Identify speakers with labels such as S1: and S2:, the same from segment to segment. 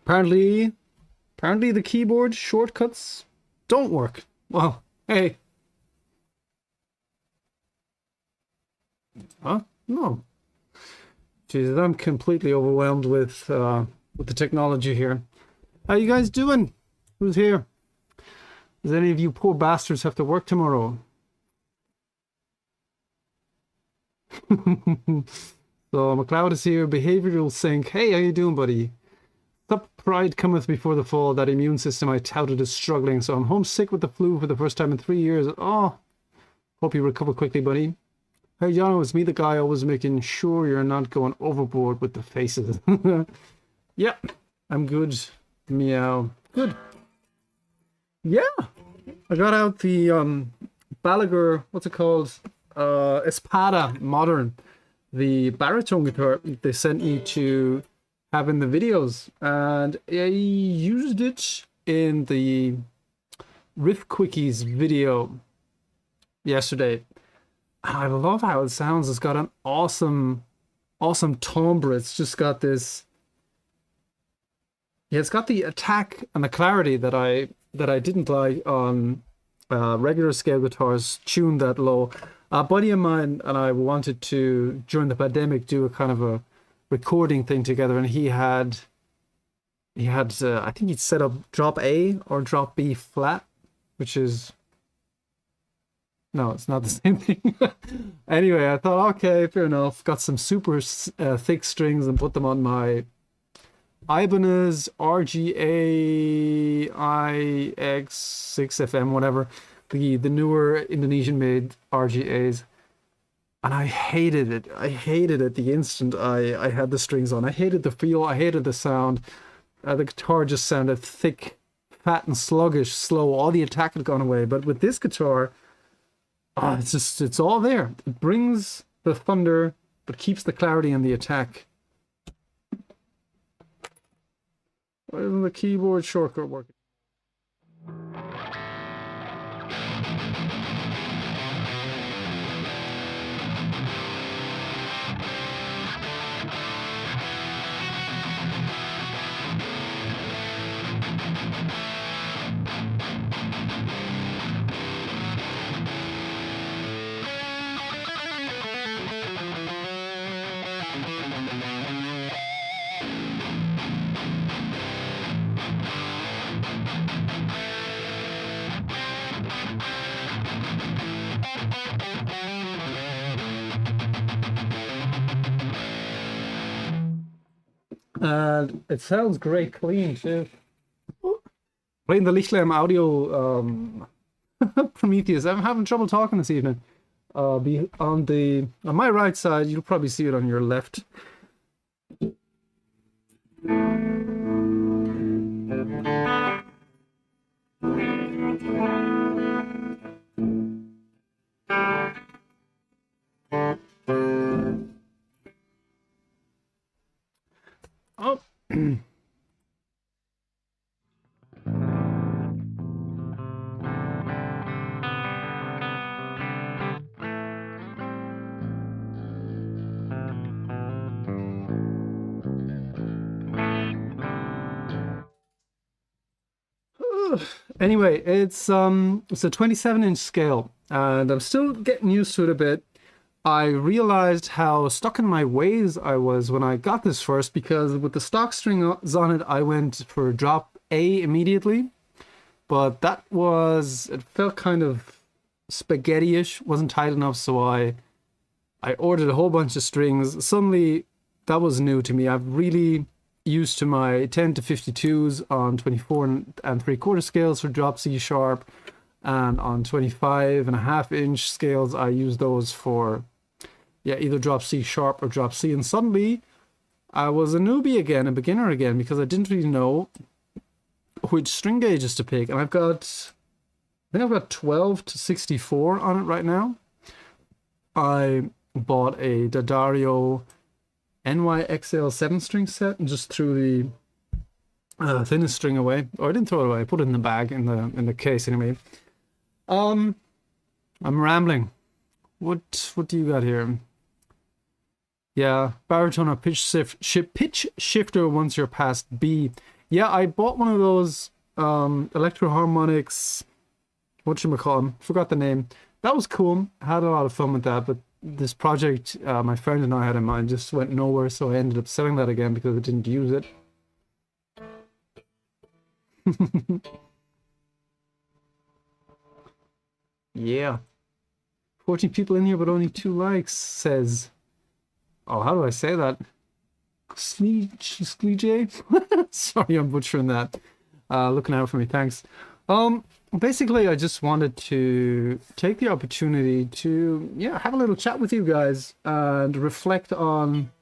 S1: Apparently the keyboard shortcuts don't work. Well, hey. Huh? No. Jesus, I'm completely overwhelmed with the technology here. How you guys doing? Who's here? Does any of you poor bastards have to work tomorrow? So McLeod is here. Behavioral sync. Hey, how you doing, buddy? Sup pride cometh before the fall. That immune system I touted is struggling, so I'm homesick with the flu for the first time in 3 years. Oh, hope you recover quickly, buddy. Hey, John, it's me, the guy always making sure you're not going overboard with the faces. Yep, I'm good. Meow. Good. Yeah, I got out the Balaguer, what's it called? Espada Modern, the baritone guitar they sent me to have in the videos, and I used it in the Riff Quickies video yesterday. I love how it sounds. It's got an awesome timbre. It's just got this. Yeah, it's got the attack and the clarity that I didn't like on regular scale guitars tuned that low. A buddy of mine and I wanted to, during the pandemic, do a kind of a recording thing together, and he had I think he'd set up drop A or drop B flat, which is, no, it's not the same thing. Anyway, I thought, okay, fair enough. Got some super thick strings and put them on my Ibanez RGA IX6FM, whatever, the newer Indonesian made RGAs. And I hated it. I hated it the instant I had the strings on. I hated the feel. I hated the sound. The guitar just sounded thick, fat, and sluggish, slow. All the attack had gone away. But with this guitar, it's all there. It brings the thunder, but keeps the clarity and the attack. Why isn't the keyboard shortcut working? And it sounds great clean too. Playing the Lichtlem audio Prometheus. I'm having trouble talking this evening. Be on my right side, you'll probably see it on your left. Oh. Anyway, it's a 27-inch scale, and I'm still getting used to it a bit. I realized how stuck in my ways I was when I got this first, because with the stock strings on it, I went for drop A immediately, but it felt kind of spaghetti-ish, wasn't tight enough, so I ordered a whole bunch of strings. Suddenly, that was new to me. I've really used to my 10 to 52s on 24 and 3/4 scales for drop C sharp, and on 25.5-inch scales I use those for either drop C sharp or drop C. And suddenly I was a newbie again, a beginner again, because I didn't really know which string gauges to pick. And I think I've got 12 to 64 on it right now. I bought a D'Addario NYXL 7-string set and just threw the thinnest string away. Or I didn't throw it away, I put it in the bag, in the case anyway. I'm rambling. What do you got here? Yeah, baritone or pitch shifter once you're past B. Yeah, I bought one of those Electro Harmonics, whatchamacallit, forgot the name. That was cool. I had a lot of fun with that, but this project my friend and I had in mind just went nowhere, so I ended up selling that again because I didn't use it. Yeah. 14 people in here, but only 2 likes, says... Oh, how do I say that? Skleej? Sorry, I'm butchering that. Looking out for me, thanks. Basically, I just wanted to take the opportunity to, have a little chat with you guys and reflect on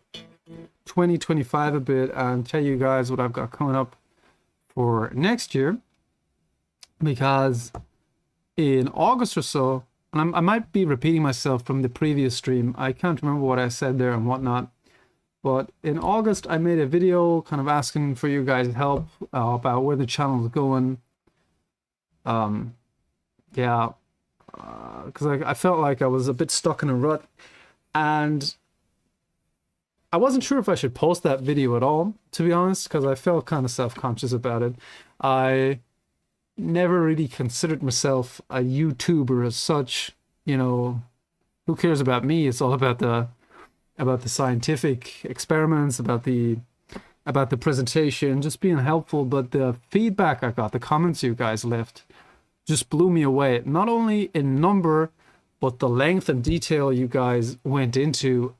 S1: 2025 a bit and tell you guys what I've got coming up for next year. Because in August or so, and I might be repeating myself from the previous stream, I can't remember what I said there and whatnot, but in August I made a video kind of asking for you guys' help about where the channel is going. Because I felt like I was a bit stuck in a rut, and I wasn't sure if I should post that video at all, to be honest, because I felt kind of self-conscious about it. I never really considered myself a YouTuber as such. Who cares about me? It's all about the scientific experiments, about the presentation, just being helpful. But the feedback I got, the comments you guys left, just blew me away. Not only in number, but the length and detail you guys went into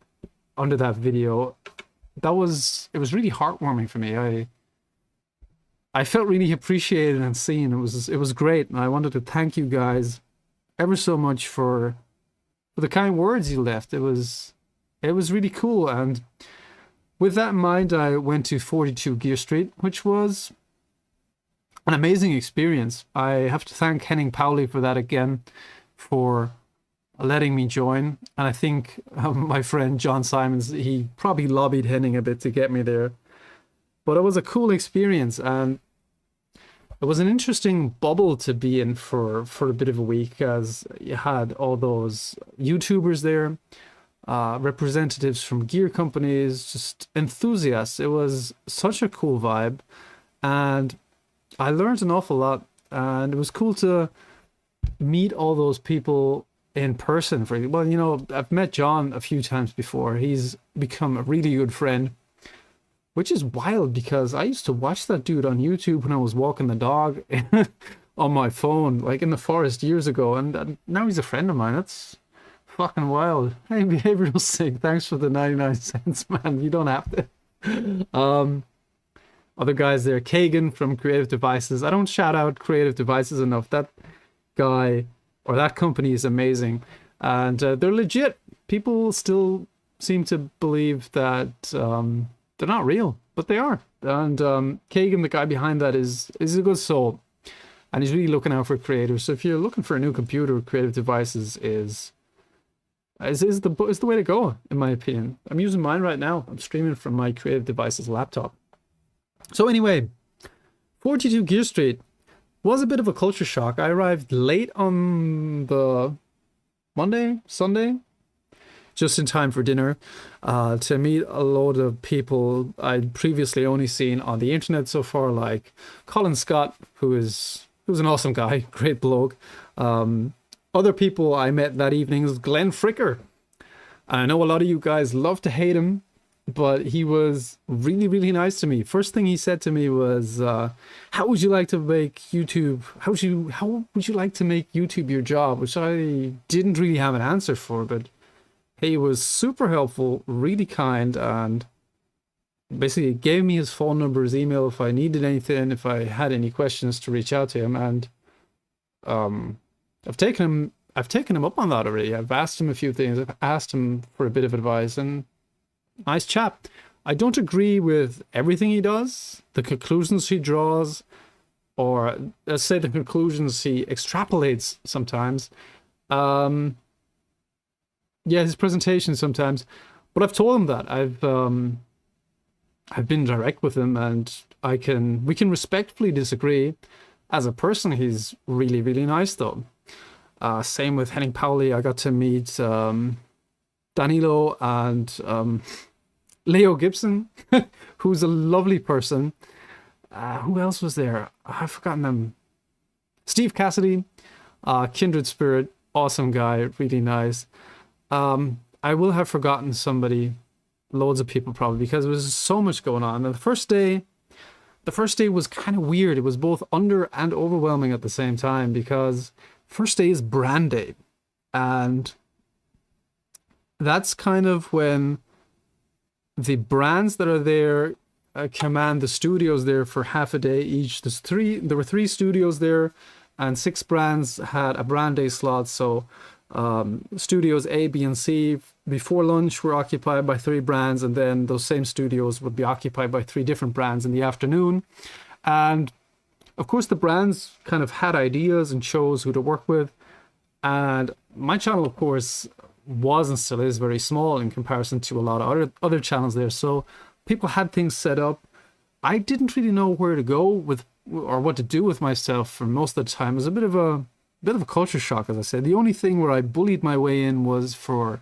S1: under that video. It was really heartwarming for me. I felt really appreciated and seen. It was great, and I wanted to thank you guys ever so much for the kind words you left. It was really cool. And with that in mind, I went to 42 Gear Street, which was an amazing experience. I have to thank Henning Pauli for that again, for letting me join. And I think my friend John Simons, he probably lobbied Henning a bit to get me there. But it was a cool experience, and it was an interesting bubble to be in for a bit of a week, as you had all those YouTubers there, representatives from gear companies, just enthusiasts. It was such a cool vibe, and I learned an awful lot, and it was cool to meet all those people in person. I've met John a few times before. He's become a really good friend, which is wild because I used to watch that dude on YouTube when I was walking the dog on my phone, like in the forest years ago, and now he's a friend of mine. That's fucking wild. Hey, Behavioral Sig, thanks for the 99 cents, man. You don't have to. Other guys there, Kagan from Creative Devices. I don't shout out Creative Devices enough. That guy or that company is amazing, and they're legit. People still seem to believe that they're not real, but they are. And Kagan, the guy behind that, is a good soul, and he's really looking out for creators. So if you're looking for a new computer, Creative Devices is the way to go, in my opinion. I'm using mine right now. I'm streaming from my Creative Devices laptop. So anyway, 42 Gear Street was a bit of a culture shock. I arrived late on the Sunday, just in time for dinner, to meet a load of people I'd previously only seen on the internet so far, like Colin Scott, who's an awesome guy, great bloke. Other people I met that evening was Glenn Fricker. I know a lot of you guys love to hate him, but he was really, really nice to me. First thing he said to me was, how would you like to make YouTube? How would you like to make YouTube your job? Which I didn't really have an answer for, but he was super helpful, really kind, and basically gave me his phone number, his email if I needed anything, if I had any questions to reach out to him. And I've taken him up on that already. I've asked him a few things. I've asked him for a bit of advice, and nice chap. I don't agree with everything he does, the conclusions he draws, or let's say the conclusions he extrapolates sometimes. Yeah, his presentation sometimes. But I've told him that. I've been direct with him, and we can respectfully disagree. As a person, he's really, really nice though. Same with Henning Pauli. I got to meet Danilo and Leo Gibson, who's a lovely person. Who else was there? I've forgotten them. Steve Cassidy, kindred spirit, awesome guy, really nice. I will have forgotten somebody, loads of people probably, because there was so much going on. And the first day was kind of weird. It was both under and overwhelming at the same time, because first day is brand day. And that's kind of when the brands that are there command the studios there for half a day each. There were 3 studios there, and 6 brands had a brand day slot. So studios A, B, and C before lunch were occupied by 3 brands, and then those same studios would be occupied by 3 different brands in the afternoon. And of course the brands kind of had ideas and chose who to work with. And my channel, of course, was and still is very small in comparison to a lot of other channels there. So people had things set up. I didn't really know where to go with or what to do with myself for most of the time. It was a bit of a culture shock, as I said. The only thing where I bullied my way in was for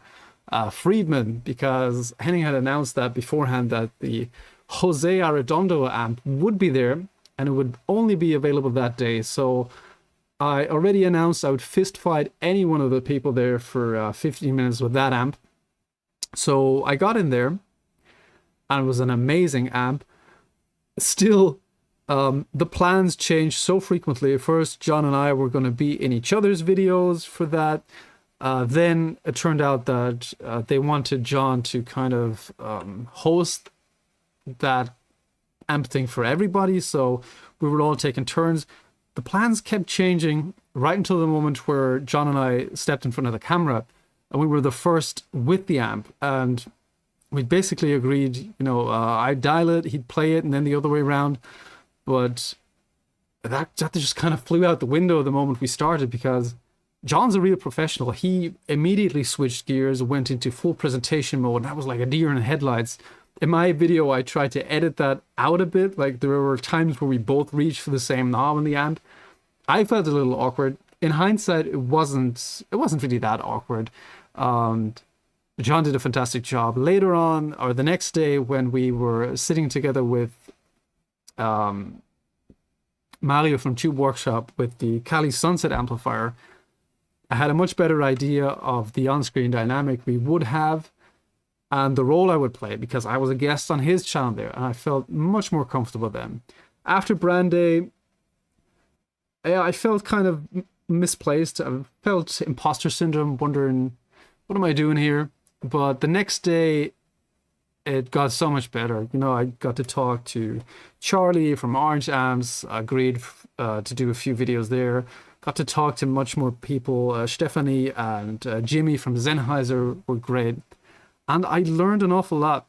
S1: Friedman, because Henning had announced that beforehand that the Jose Arredondo amp would be there, and it would only be available that day. So I already announced I would fist fight any one of the people there for 15 minutes with that amp. So I got in there, and it was an amazing amp. Still, the plans changed so frequently. At first, John and I were going to be in each other's videos for that. Then it turned out that they wanted John to kind of host that amp thing for everybody. So we were all taking turns. The plans kept changing right until the moment where John and I stepped in front of the camera, and we were the first with the amp. And we basically agreed, I'd dial it, he'd play it, and then the other way around. But that just kind of flew out the window the moment we started, because John's a real professional. He immediately switched gears, went into full presentation mode, and that was like a deer in the headlights. In my video, I tried to edit that out a bit. Like, there were times where we both reached for the same knob in the amp. I felt a little awkward. In hindsight, it wasn't really that awkward. John did a fantastic job. Later on, or the next day, when we were sitting together with Mario from Tube Workshop with the Kali Sunset amplifier, I had a much better idea of the on-screen dynamic we would have and the role I would play, because I was a guest on his channel there, and I felt much more comfortable then. After Brand Day, I felt kind of misplaced. I felt imposter syndrome, wondering, what am I doing here? But the next day, it got so much better. You know, I got to talk to Charlie from Orange Amps, agreed to do a few videos there. Got to talk to much more people. Stephanie and Jimmy from Sennheiser were great. And I learned an awful lot.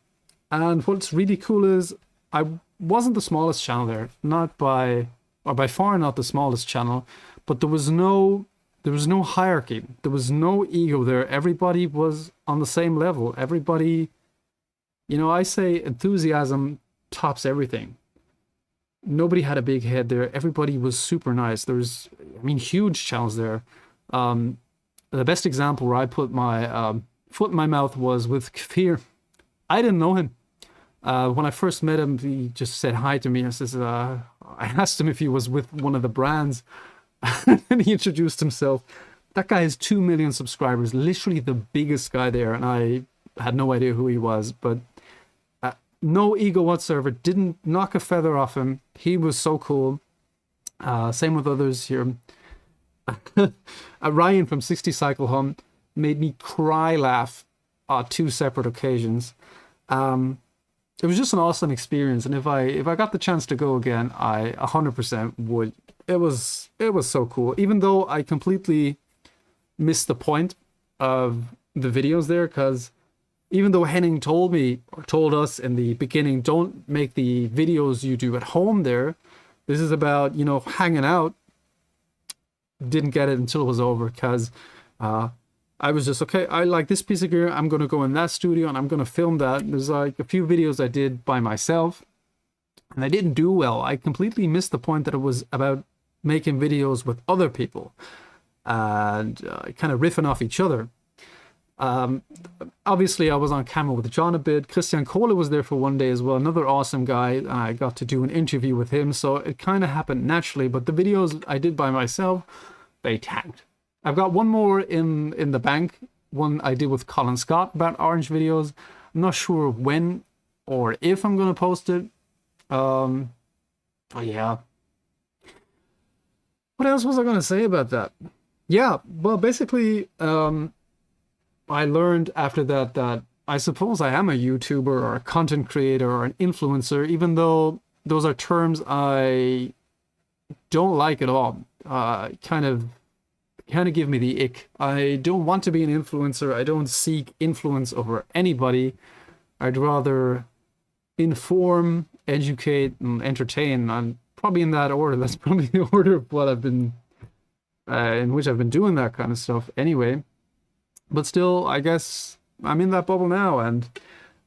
S1: And what's really cool is I wasn't the smallest channel there, by far not the smallest channel, but there was no hierarchy. There was no ego there. Everybody was on the same level. Everybody, you know, I say enthusiasm tops everything. Nobody had a big head there. Everybody was super nice. There's, I mean, huge channels there. The best example where I put my foot in my mouth was with Kfir. I didn't know him. When I first met him, he just said hi to me. I asked him if he was with one of the brands, and he introduced himself. That guy has 2 million subscribers, literally the biggest guy there, and I had no idea who he was, but no ego whatsoever, didn't knock a feather off him. He was so cool. Same with others here. Ryan from 60 Cycle Hum made me cry laugh on 2 separate occasions. It was just an awesome experience, and if I got the chance to go again, I 100% would. It was so cool, even though I completely missed the point of the videos there, because even though Henning told me, or told us in the beginning, don't make the videos you do at home there, this is about, you know, hanging out, didn't get it until it was over, because I was just, okay, I like this piece of gear, I'm going to go in that studio and I'm going to film that. There's like a few videos I did by myself, and I didn't do well. I completely missed the point that it was about making videos with other people and kind of riffing off each other. Obviously I was on camera with John a bit. Christian Kohler was there for one day as well, another awesome guy, and I got to do an interview with him, so it kind of happened naturally. But the videos I did by myself, they tanked. I've got one more in the bank, one I did with Colin Scott about Orange videos. I'm not sure when or if I'm going to post it. Oh yeah, what else was I going to say about that? Yeah, well, basically I learned after that I suppose I am a YouTuber or a content creator or an influencer, even though those are terms I don't like at all. Kind of give me the ick. I don't want to be an influencer. I don't seek influence over anybody. I'd rather inform, educate, and entertain. And probably in that order. That's probably the order of what I've been, in which I've been doing that kind of stuff anyway. But still, I guess I'm in that bubble now, and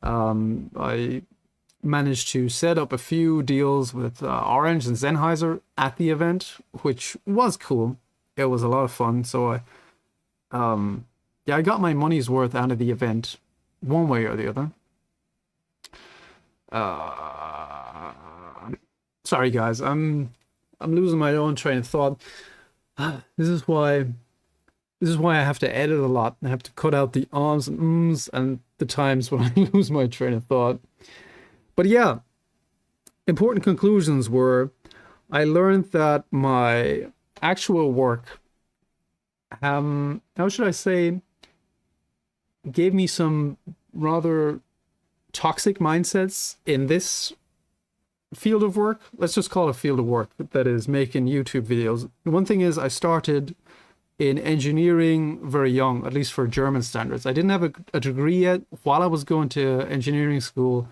S1: I managed to set up a few deals with Orange and Sennheiser at the event, which was cool. It was a lot of fun. So yeah, I got my money's worth out of the event, one way or the other. Sorry guys, I'm losing my own train of thought. This is why I have to edit a lot. I have to cut out the ahs and ums and the times when I lose my train of thought. But yeah, important conclusions were, I learned that my actual work, how should I say, gave me some rather toxic mindsets in this field of work. Let's just call it a field of work, that is making YouTube videos. One thing is, I started in engineering very young, at least for German standards. I didn't have a degree yet. While I was going to engineering school,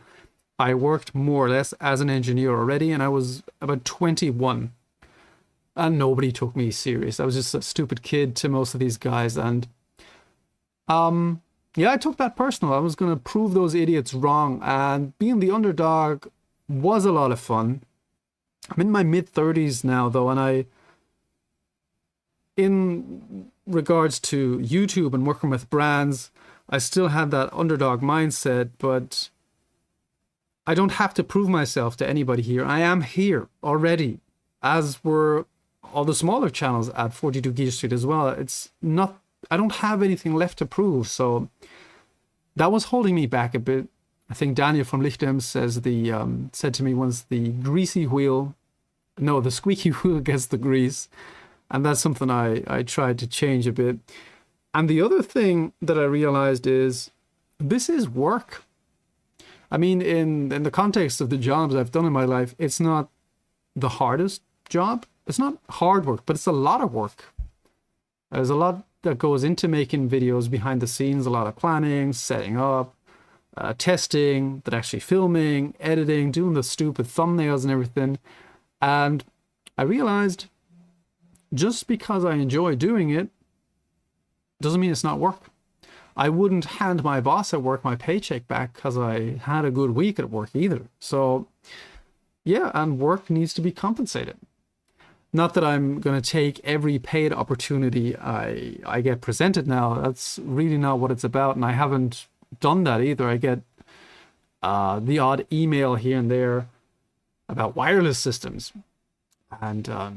S1: I worked more or less as an engineer already, and I was about 21. And nobody took me serious. I was just a stupid kid to most of these guys. And yeah, I took that personal. I was going to prove those idiots wrong. And being the underdog was a lot of fun. I'm in my mid-30s now, though, and in regards to YouTube and working with brands, I still had that underdog mindset, but I don't have to prove myself to anybody here. I am here already, as were all the smaller channels at 42 Gear Street as well. It's not, I don't have anything left to prove, so that was holding me back a bit. I think Daniel from Lichtem says said to me once, the squeaky wheel gets the grease. And that's something I tried to change a bit. And the other thing that I realized is, this is work. I mean, in the context of the jobs I've done in my life, it's not the hardest job. It's not hard work, but it's a lot of work. There's a lot that goes into making videos behind the scenes, a lot of planning, setting up, testing, but actually filming, editing, doing the stupid thumbnails and everything. And I realized just because I enjoy doing it doesn't mean it's not work. I wouldn't hand my boss at work my paycheck back because I had a good week at work either. So yeah, and work needs to be compensated. Not that I'm going to take every paid opportunity I get presented now. That's really not what it's about. And I haven't done that either. I get the odd email here and there about wireless systems. And I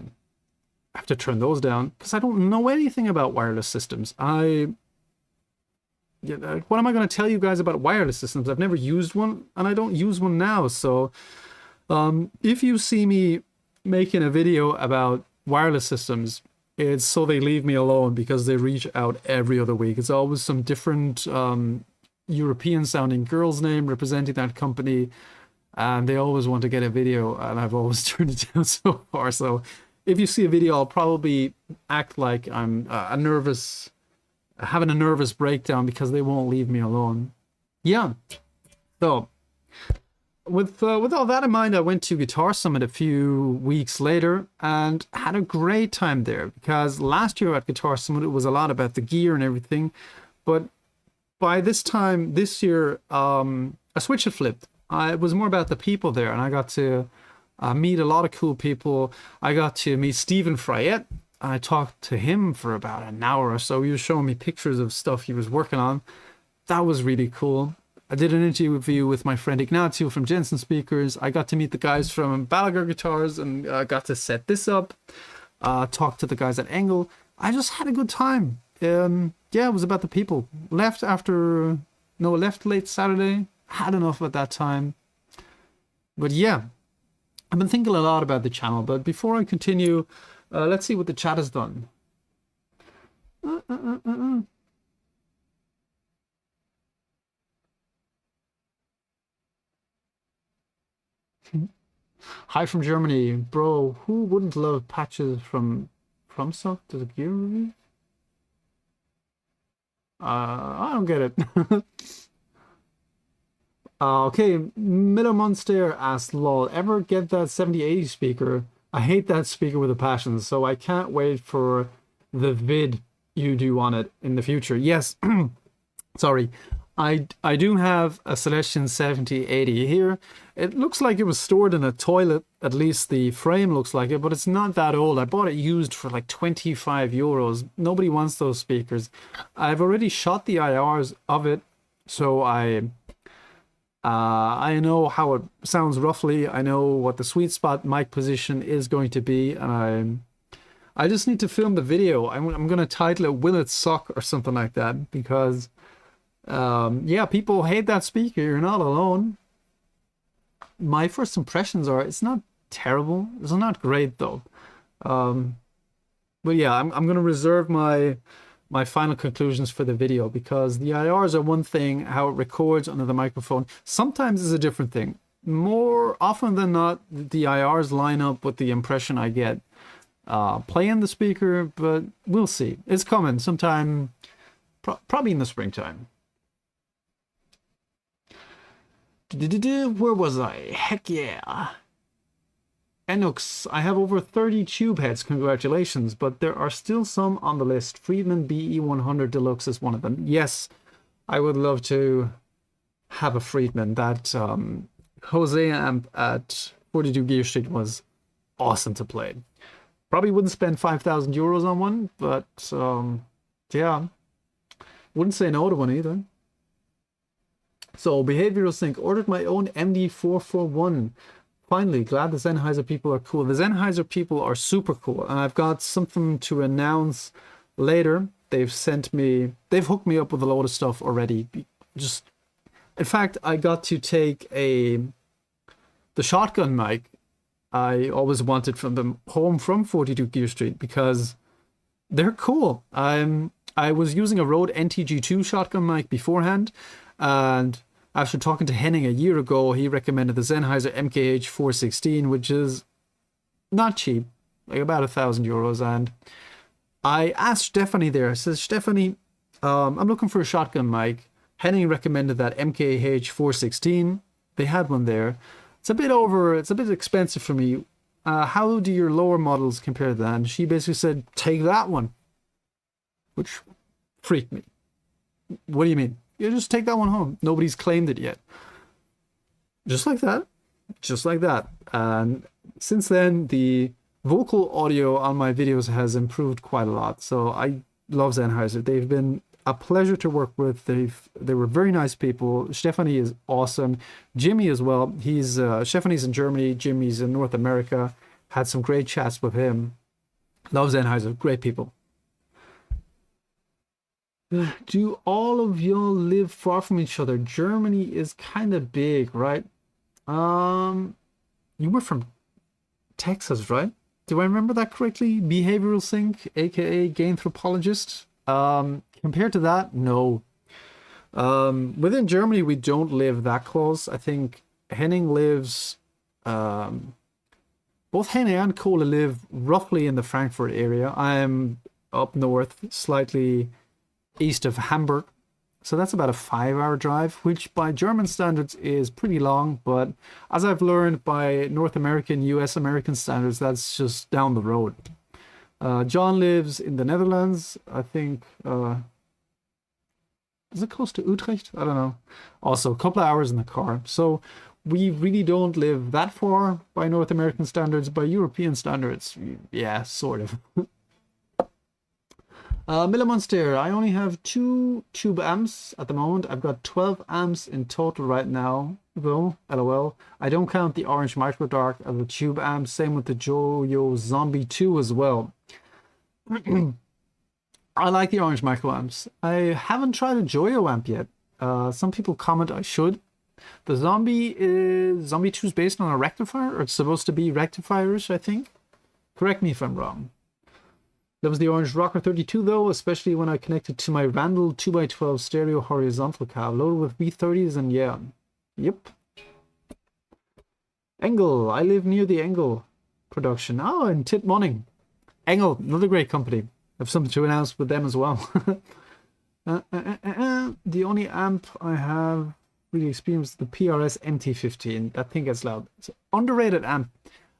S1: have to turn those down because I don't know anything about wireless systems. What am I going to tell you guys about wireless systems? I've never used one and I don't use one now. So if you see me making a video about wireless systems, it's so they leave me alone because they reach out every other week. It's always some different European sounding girl's name representing that company. And they always want to get a video and I've always turned it down so far. So if you see a video, I'll probably act like I'm having a nervous breakdown because they won't leave me alone. Yeah. So with all that in mind, I went to Guitar Summit a few weeks later and had a great time there because last year at Guitar Summit, it was a lot about the gear and everything. But by this time, this year, a switch had flipped. It was more about the people there, and I got to meet a lot of cool people. I got to meet Stephen Fryette. I talked to him for about an hour or so. He was showing me pictures of stuff he was working on. That was really cool. I did an interview with my friend Ignacio from Jensen Speakers. I got to meet the guys from Balaguer Guitars and got to set this up. Talk to the guys at Engel. I just had a good time. Yeah, it was about the people. Left late Saturday. Had enough at that time. But yeah, I've been thinking a lot about the channel. But before I continue, let's see what the chat has done. Hi from Germany, bro. Who wouldn't love patches from FromSoft to the gear review? I don't get it. Okay, Miller Monster asked, lol, ever get that 7080 speaker? I hate that speaker with a passion, so I can't wait for the vid you do on it in the future. Yes, sorry. I do have a Celestion 7080 here. It looks like it was stored in a toilet, at least the frame looks like it, but it's not that old. I bought it used for like 25 euros. Nobody wants those speakers. I've already shot the IRs of it, so I know how it sounds roughly. I know what the sweet spot mic position is going to be, and I just need to film the video. I'm going to title it Will It Suck or something like that, because yeah, people hate that speaker. You're not alone. My first impressions are it's not terrible. It's not great though. But yeah, I'm going to reserve my final conclusions for the video, because the IRs are one thing, how it records under the microphone sometimes is a different thing. More often than not, the IRs line up with the impression I get playing the speaker, but we'll see. It's coming sometime, probably in the springtime. Where was I? Heck yeah. Enux, I have over 30 tube heads, congratulations, but there are still some on the list. Friedman BE100 Deluxe is one of them. Yes, I would love to have a Friedman. That Jose amp at 42 Gear Street was awesome to play. Probably wouldn't spend 5,000 euros on one, but yeah, wouldn't say no to one either. So, Behavioral Sync, ordered my own MD441. Finally, glad the Sennheiser people are cool. The Sennheiser people are super cool, and I've got something to announce later. They've hooked me up with a load of stuff already. In fact, I got to take the shotgun mic I always wanted from them home from 42 Gear Street, because they're cool. I was using a Rode NTG2 shotgun mic beforehand, and After talking to Henning a year ago, he recommended the Sennheiser MKH 416, which is not cheap, like about €1,000. And I asked Stephanie there, I said, Stephanie, I'm looking for a shotgun mic. Henning recommended that MKH 416. They had one there. It's a bit expensive for me. How do your lower models compare to that? And she basically said, take that one, which freaked me. What do you mean? You just take that one home. Nobody's claimed it yet. Just like that. Just like that. And since then, the vocal audio on my videos has improved quite a lot. So I love Sennheiser. They've been a pleasure to work with. They were very nice people. Stephanie is awesome. Jimmy as well. Stephanie's in Germany. Jimmy's in North America. Had some great chats with him. Love Sennheiser. Great people. Do all of y'all live far from each other? Germany is kind of big, right? You were from Texas, right? Do I remember that correctly? Behavioral Sync, aka Gay Anthropologist. Compared to that, no. Within Germany, we don't live that close. I think Henning lives. Both Henning and Kola live roughly in the Frankfurt area. I'm up north, slightly east of Hamburg. So that's about a 5-hour drive, which by German standards is pretty long. But as I've learned by North American, US American standards, that's just down the road. John lives in the Netherlands. I think, is it close to Utrecht? I don't know. Also, a couple of hours in the car. So we really don't live that far by North American standards. By European standards, yeah, sort of. Miller Monster, I only have 2 tube amps at the moment. I've got 12 amps in total right now, though, LOL. I don't count the Orange Micro Dark as a tube amp. Same with the Joyo Zombie 2 as well. I like the Orange Micro amps. I haven't tried a Joyo amp yet. Some people comment I should. The Zombie 2 is based on a rectifier, or it's supposed to be rectifiers, I think. Correct me if I'm wrong. That was the Orange Rocker 32 though, especially when I connected to my Randall 2x12 stereo horizontal cab loaded with V30s, and yeah. Yep. Engel, I live near the Engel production. Oh, in Titmonning. Engel, another great company. I have something to announce with them as well. The only amp I have really experienced the PRS MT15. That thing gets loud. It's an underrated amp.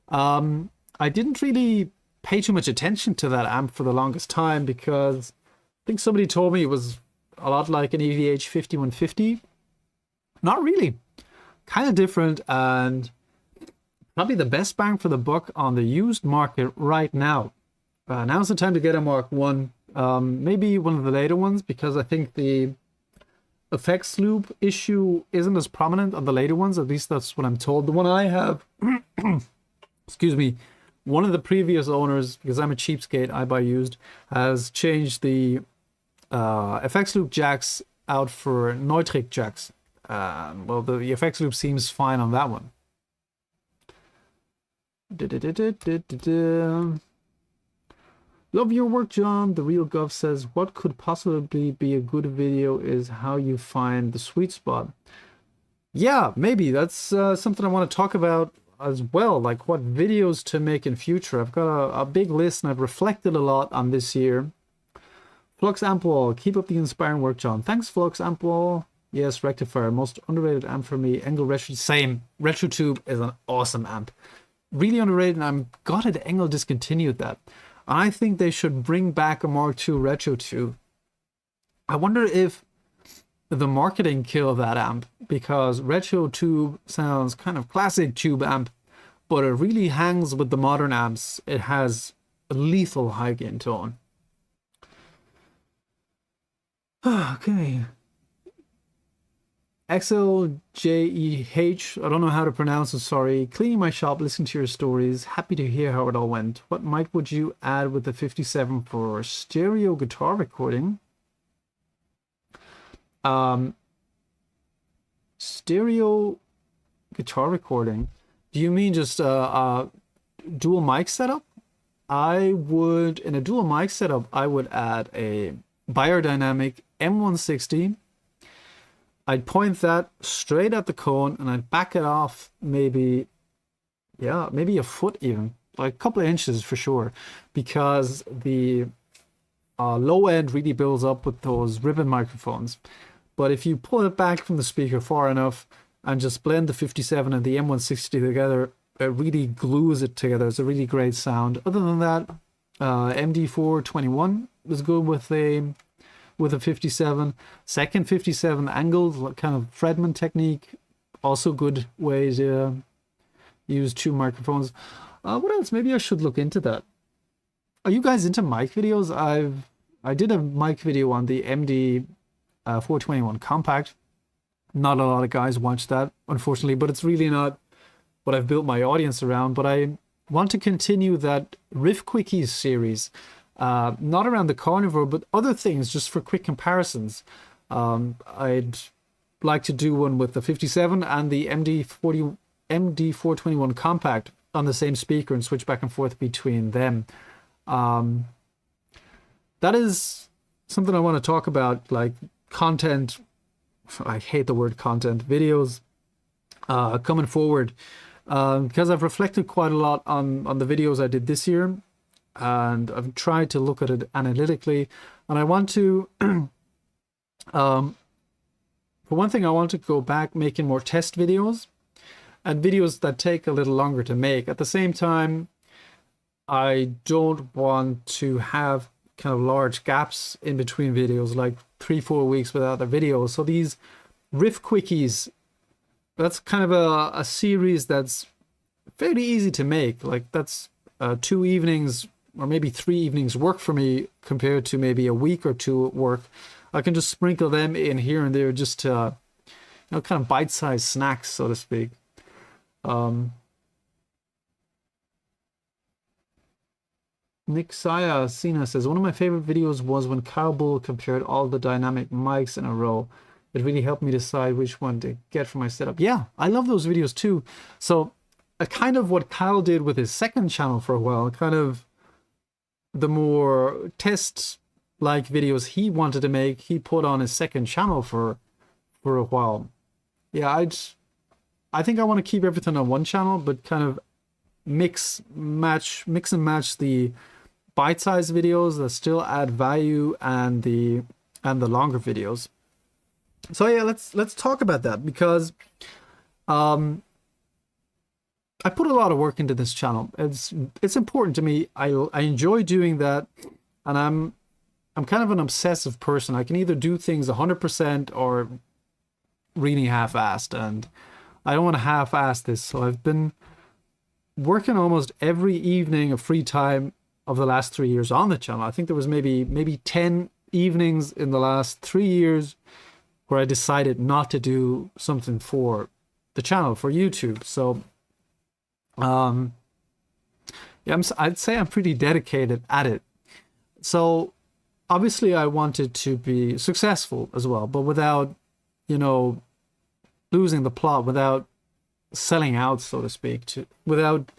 S1: I didn't really pay too much attention to that amp for the longest time because I think somebody told me it was a lot like an EVH 5150. Not really. Kind of different, and probably the best bang for the buck on the used market right now. Now's the time to get a Mark 1. Maybe one of the later ones, because I think the effects loop issue isn't as prominent on the later ones. At least that's what I'm told. The one I have, excuse me, one of the previous owners, because I'm a cheapskate, I buy used, has changed the effects loop jacks out for Neutrik jacks. Well, the effects loop seems fine on that one. Love your work, John. The Real Gov says, what could possibly be a good video is how you find the sweet spot. Yeah, maybe. That's something I want to talk about as well, like what videos to make in future. I've got a big list, and I've reflected a lot on this year. Flux Ampwall, keep up the inspiring work, John. Thanks, Flux Ampwall. Yes, Rectifier, most underrated amp for me. Engel Retro, same. RetroTube is an awesome amp. Really underrated, and I'm gutted Engel discontinued that. I think they should bring back a Mark II RetroTube. I wonder if the marketing killed that amp, because RetroTube sounds kind of classic tube amp, but it really hangs with the modern amps. It has a lethal high gain tone. Okay. XLJEH, I don't know how to pronounce it, sorry. Cleaning my shop, listening to your stories. Happy to hear how it all went. What mic would you add with the 57 for stereo guitar recording? Stereo guitar recording. Do you mean just a dual mic setup? I would, in a dual mic setup, I would add a Beyerdynamic M160 I'd point that straight at the cone and I'd back it off maybe, yeah, maybe a foot even, like a couple of inches for sure, because the low end really builds up with those ribbon microphones. But if you pull it back from the speaker far enough and just blend the 57 and the M160 together, it really glues it together. It's a really great sound. Other than that, MD421 was good with a 57. Second 57 angled, kind of Fredman technique. Also good way to use two microphones. What else? Maybe I should look into that. Are you guys into mic videos? I did a mic video on the MD 421 compact. Not a lot of guys watch that, unfortunately, but it's really not what I've built my audience around. But I want to continue that Riff Quickies series, not around the carnivore, but other things just for quick comparisons. I'd like to do one with the 57 and the MD421 compact on the same speaker and switch back and forth between them. That is something I want to talk about, like content. I hate the word content, videos coming forward, because I've reflected quite a lot on the videos I did this year, and I've tried to look at it analytically, and I want to for one thing, I want to go back making more test videos and videos that take a little longer to make. At the same time, I don't want to have kind of large gaps in between videos, like 3-4 weeks without a video. So these Riff Quickies, that's kind of a series that's fairly easy to make. Like that's 2 evenings or maybe 3 evenings work for me compared to maybe a week or 2 at work. I can just sprinkle them in here and there, just to, kind of bite-sized snacks, so to speak. Nick Saya Sina says, one of my favorite videos was when Cowbull compared all the dynamic mics in a row. It really helped me decide which one to get for my setup. Yeah, I love those videos too. So kind of what Kyle did with his second channel for a while, kind of the more test-like videos he wanted to make, he put on his second channel for a while. Yeah, I think I want to keep everything on one channel, but kind of mix and match the bite-sized videos that still add value and the longer videos. So yeah, let's talk about that, because I put a lot of work into this channel. It's important to me. I enjoy doing that, and I'm kind of an obsessive person. I can either do things 100% or really half-assed, and I don't want to half-ass this. So I've been working almost every evening of free time of the last 3 years on the channel. I think there was maybe 10 evenings in the last 3 years where I decided not to do something for the channel, for YouTube. So yeah, I'd say I'm pretty dedicated at it. So obviously I wanted to be successful as well, but without, losing the plot, without selling out, so to speak, without,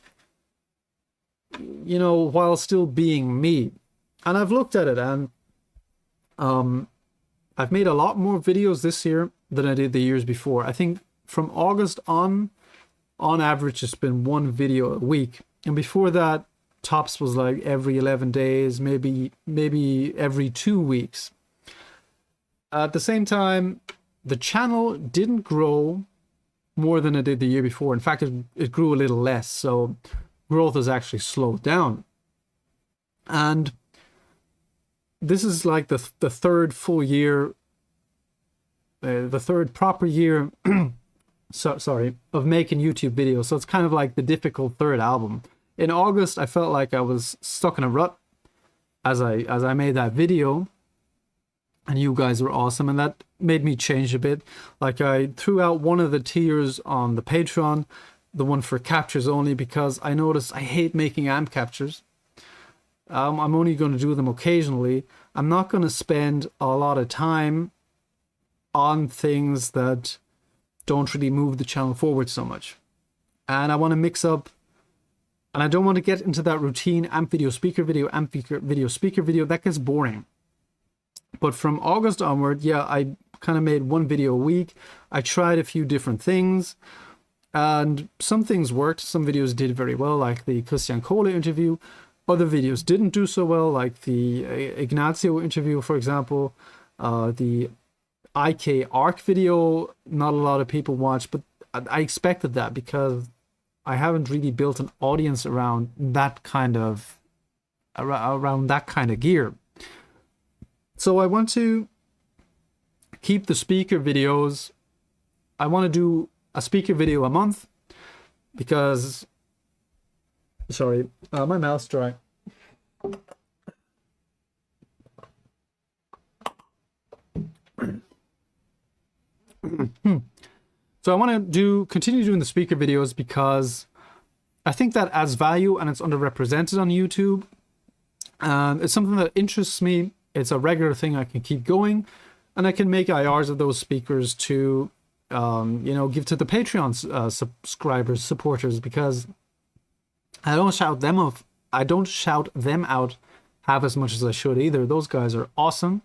S1: while still being me. And I've looked at it, and I've made a lot more videos this year than I did the years before. I think from August on average, it's been 1 video a week. And before that, tops was like every 11 days, maybe every 2 weeks. At the same time, the channel didn't grow more than it did the year before. In fact, it grew a little less. So growth has actually slowed down. And this is like the third full year, the third proper year, of making YouTube videos. So it's kind of like the difficult third album. In August, I felt like I was stuck in a rut as I made that video, and you guys were awesome, and that made me change a bit. Like I threw out one of the tiers on the Patreon, the one for captures only, because I noticed I hate making amp captures. I'm only going to do them occasionally. I'm not going to spend a lot of time on things that don't really move the channel forward so much. And I want to mix up, and I don't want to get into that routine amp video, speaker video, amp video, speaker video. That gets boring. But from August onward, yeah, I kind of made one video a week. I tried a few different things, and some things worked. Some videos did very well, like the Christian Kohle interview. Other videos didn't do so well, like the Ignacio interview, for example. The IK Arc video, not a lot of people watched, but I expected that because I haven't really built an audience around that kind of gear. So I want to keep the speaker videos. I want to do a speaker video a month because, sorry, my mouth's dry. So I want to continue doing the speaker videos because I think that adds value and it's underrepresented on YouTube. It's something that interests me. It's a regular thing I can keep going, and I can make IRs of those speakers to, give to the Patreon subscribers, supporters, because I don't shout them out half as much as I should either. Those guys are awesome.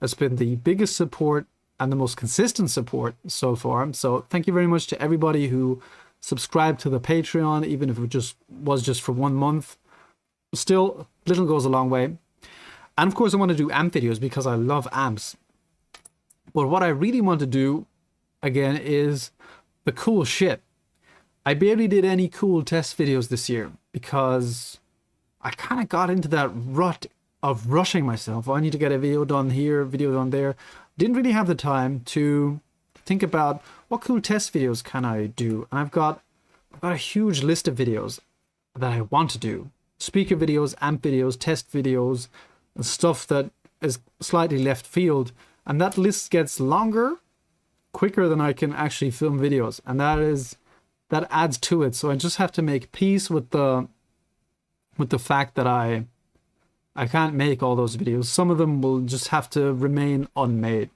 S1: It's been the biggest support and the most consistent support so far. So thank you very much to everybody who subscribed to the Patreon, even if it was just for 1 month. Still, little goes a long way. And of course I want to do amp videos because I love amps. But what I really want to do, again, is the cool shit. I barely did any cool test videos this year because I kind of got into that rut of rushing myself. I need to get a video done here, video done there. Didn't really have the time to think about what cool test videos can I do. And I've got a huge list of videos that I want to do. Speaker videos, amp videos, test videos, and stuff that is slightly left field. And that list gets longer, quicker than I can actually film videos. And that adds to it. So I just have to make peace with the fact that I can't make all those videos. Some of them will just have to remain unmade.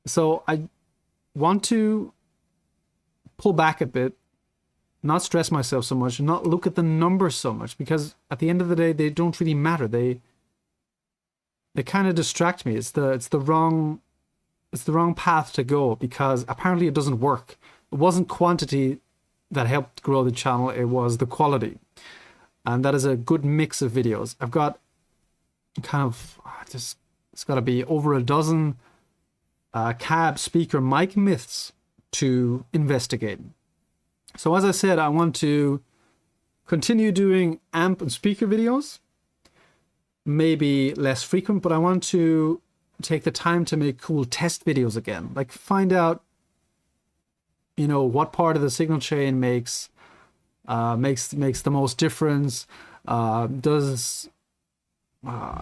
S1: So I want to pull back a bit, not stress myself so much, not look at the numbers so much, because at the end of the day, they don't really matter. They kind of distract me. It's the wrong path to go, because apparently it doesn't work. It wasn't quantity that helped grow the channel, it was the quality. And that is a good mix of videos. I've got it's got to be over a dozen cab speaker mic myths to investigate. So as I said, I want to continue doing amp and speaker videos, maybe less frequent, but I want to take the time to make cool test videos again. Like find out, what part of the signal chain makes the most difference. I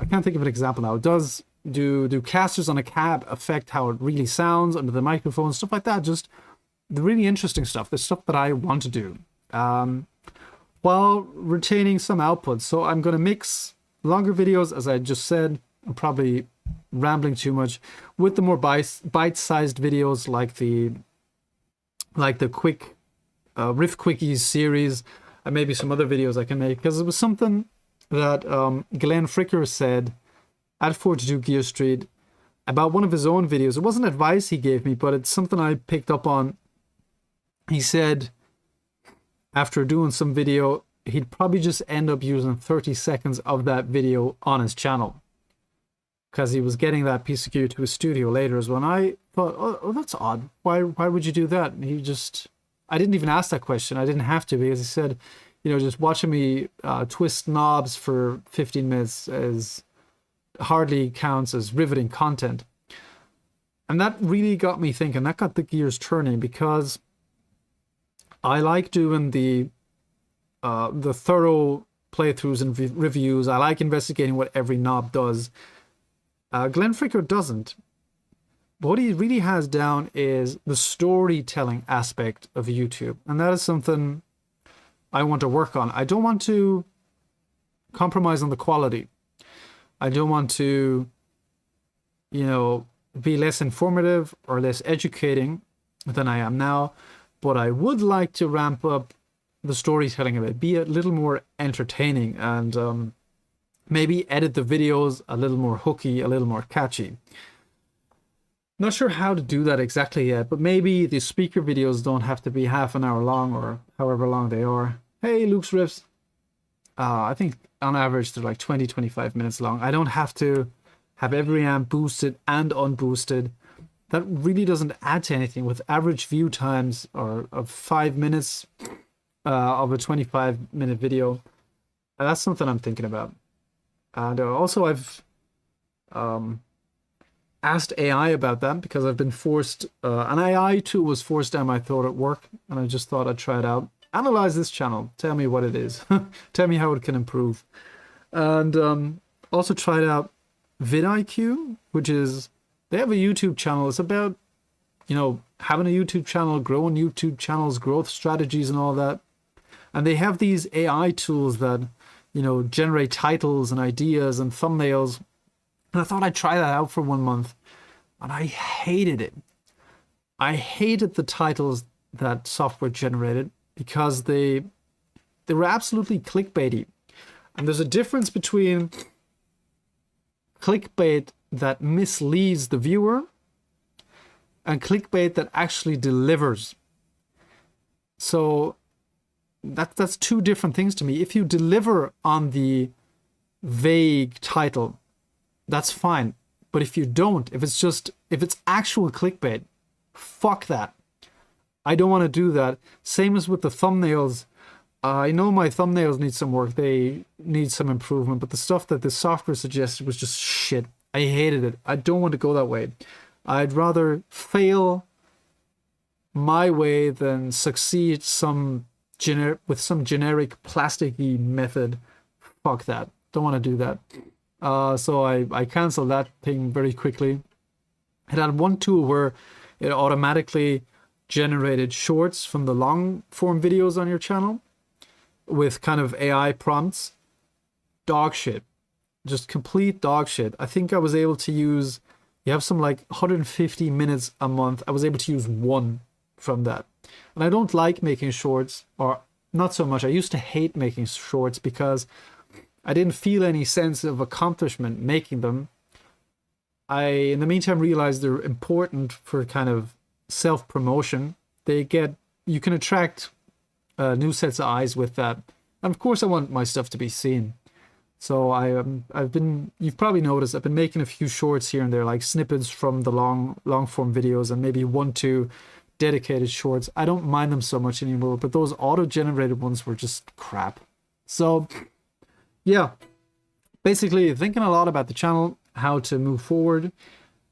S1: can't think of an example now. Do casters on a cab affect how it really sounds under the microphone? Stuff like that. Just the really interesting stuff. The stuff that I want to do, while retaining some output. So I'm going to mix longer videos, as I just said. I'm probably rambling too much, with the more bite-sized videos like the quick Riff Quickies series, and maybe some other videos I can make, because it was something that Glenn Fricker said at 42 Gear Street about one of his own videos. It wasn't advice he gave me, but it's something I picked up on. He said after doing some video, he'd probably just end up using 30 seconds of that video on his channel, because he was getting that piece of gear to his studio later as well. And I thought, oh, that's odd. Why would you do that? And I didn't even ask that question. I didn't have to, because he said, just watching me twist knobs for 15 minutes hardly counts as riveting content. And that really got me thinking. That got the gears turning, because I like doing the thorough playthroughs and reviews. I like investigating what every knob does. Glenn Fricker doesn't. But what he really has down is the storytelling aspect of YouTube. And that is something I want to work on. I don't want to compromise on the quality. I don't want to, be less informative or less educating than I am now. But I would like to ramp up the storytelling of it, be a little more entertaining, and maybe edit the videos a little more hooky, a little more catchy. Not sure how to do that exactly yet, but maybe the speaker videos don't have to be half an hour long or however long they are. Hey, Luke's Riffs. I think on average they're like 20, 25 minutes long. I don't have to have every amp boosted and unboosted. That really doesn't add to anything. With average view times or of 5 minutes of a 25-minute video, that's something I'm thinking about. And also I've asked AI about that because I've been forced, an AI tool was forced down my throat at work, and I just thought I'd try it out. Analyze this channel, tell me what it is, tell me how it can improve. And also tried out vidIQ, which is, they have a YouTube channel. It's about, you know, having a YouTube channel, growing YouTube channels, growth strategies and all that. And they have these AI tools that, you know, generate titles and ideas and thumbnails. And I thought I'd try that out for 1 month, and I hated it. I hated the titles that software generated because they were absolutely clickbaity. And there's a difference between clickbait that misleads the viewer and clickbait that actually delivers. So that's two different things to me. If you deliver on the vague title, that's fine. But if you don't, if it's actual clickbait, fuck that. I don't want to do that. Same as with the thumbnails. I know my thumbnails need some work. They need some improvement. But the stuff that the software suggested was just shit. I hated it. I don't want to go that way. I'd rather fail my way than succeed with some generic plasticky method. Fuck that. Don't want to do that. So I canceled that thing very quickly. It had one tool where it automatically generated shorts from the long form videos on your channel with kind of AI prompts. Dog shit. Just complete dog shit. I think I was able to use, you have some like 150 minutes a month. I was able to use one from that. And I don't like making shorts, or not so much. I used to hate making shorts because I didn't feel any sense of accomplishment making them. I, in the meantime, realized they're important for kind of self-promotion. You can attract new sets of eyes with that. And of course, I want my stuff to be seen. So you've probably noticed, I've been making a few shorts here and there, like snippets from the long form videos and maybe 1-2 dedicated shorts. I don't mind them so much anymore, but those auto-generated ones were just crap. So yeah, basically thinking a lot about the channel, how to move forward,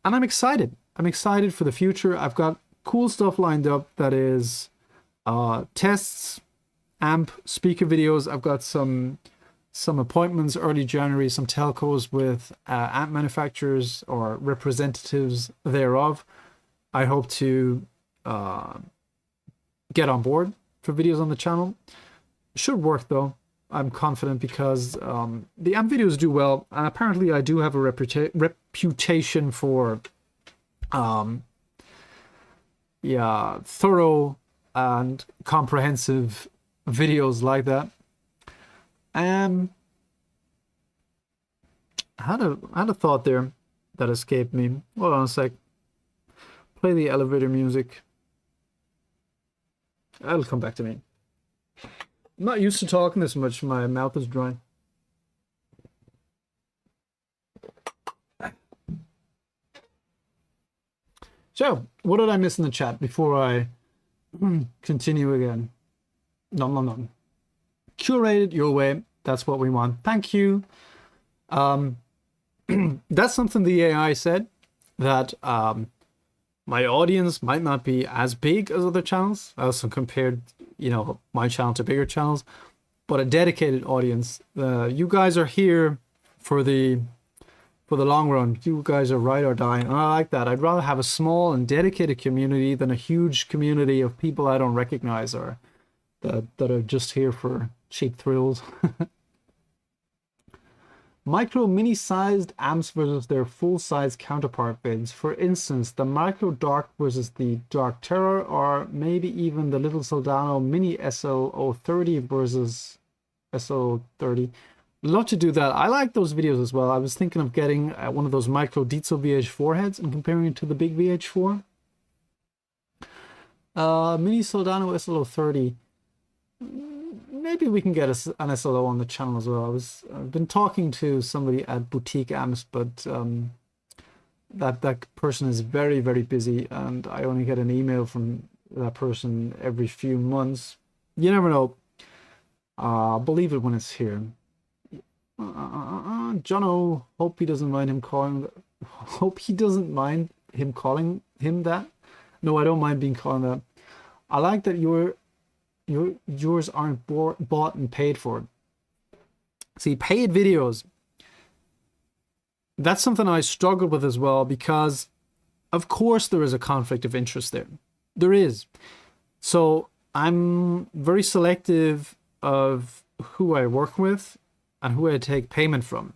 S1: and I'm excited. I'm excited for the future. I've got cool stuff lined up that is tests, amp, speaker videos. I've got some appointments early January, some telcos with amp manufacturers or representatives thereof. I hope to get on board for videos on the channel. Should work though. I'm confident because the amp videos do well, and apparently I do have a reputation for thorough and comprehensive videos like that. I had a thought there that escaped me. Hold on a sec. Play the elevator music. That'll come back to me. I'm not used to talking this much. My mouth is dry. So, what did I miss in the chat before I continue again? Nom nom nom. Curated your way. That's what we want. Thank you. That's something the AI said, that my audience might not be as big as other channels. I also compared, my channel to bigger channels, but a dedicated audience. You guys are here for the long run. You guys are ride or die, and I like that. I'd rather have a small and dedicated community than a huge community of people I don't recognize or that are just here for cheap thrills. Micro mini-sized amps versus their full-size counterpart bids. For instance, the Micro Dark versus the Dark Terror, or maybe even the Little Soldano Mini SL030 versus SL030. Love to do that. I like those videos as well. I was thinking of getting one of those micro Diesel VH4 heads and comparing it to the big VH4. Mini Soldano SLO30. Maybe we can get an SLO on the channel as well. I've been talking to somebody at Boutique Amps, but that person is very, very busy, and I only get an email from that person every few months. You never know. I'll believe it when it's here. Jono, hope he doesn't mind him calling. Hope he doesn't mind him calling him that. No, I don't mind being called that. I like that yours aren't bought and paid for. See, paid videos. That's something I struggle with as well, because of course there is a conflict of interest there. There is. So I'm very selective of who I work with and who I take payment from.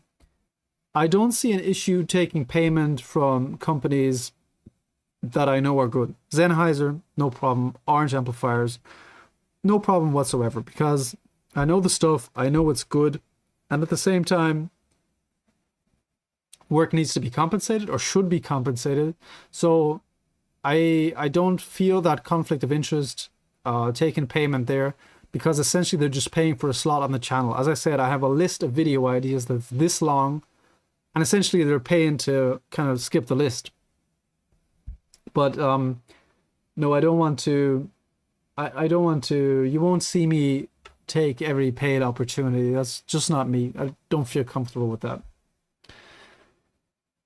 S1: I don't see an issue taking payment from companies that I know are good. Sennheiser, no problem. Orange amplifiers, no problem whatsoever, because I know the stuff, I know it's good, and at the same time, work needs to be compensated or should be compensated. So I don't feel that conflict of interest taking payment there, because essentially they're just paying for a slot on the channel. As I said, I have a list of video ideas that's this long, and essentially they're paying to kind of skip the list. But no, I don't want to. I don't want to. You won't see me take every paid opportunity. That's just not me. I don't feel comfortable with that.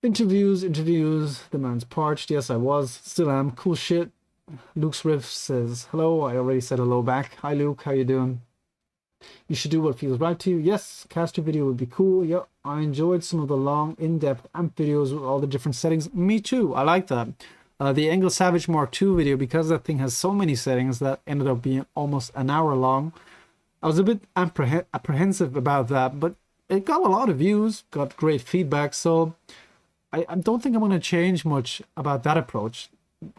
S1: Interviews. The man's parched. Yes, I was. Still am. Cool shit. Luke's Riff says hello. I already said hello back. Hi Luke, how you doing? You should do what feels right to you. Yes, caster video would be cool. Yeah, I enjoyed some of the long, in-depth amp videos with all the different settings. Me too. I like that. The Engel Savage Mark II video, because that thing has so many settings, that ended up being almost an hour long. I was a bit apprehensive about that, but it got a lot of views, got great feedback, so I don't think I'm going to change much about that approach.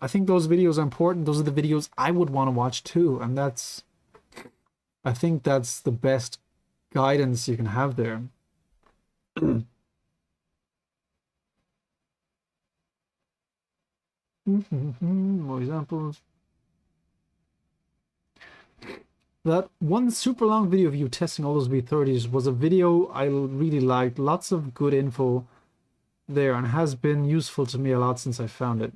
S1: I think those videos are important. Those are the videos I would want to watch too, and I think that's the best guidance you can have there. More examples. That one super long video of you testing all those V30s was a video I really liked. Lots of good info there, and has been useful to me a lot since I found it.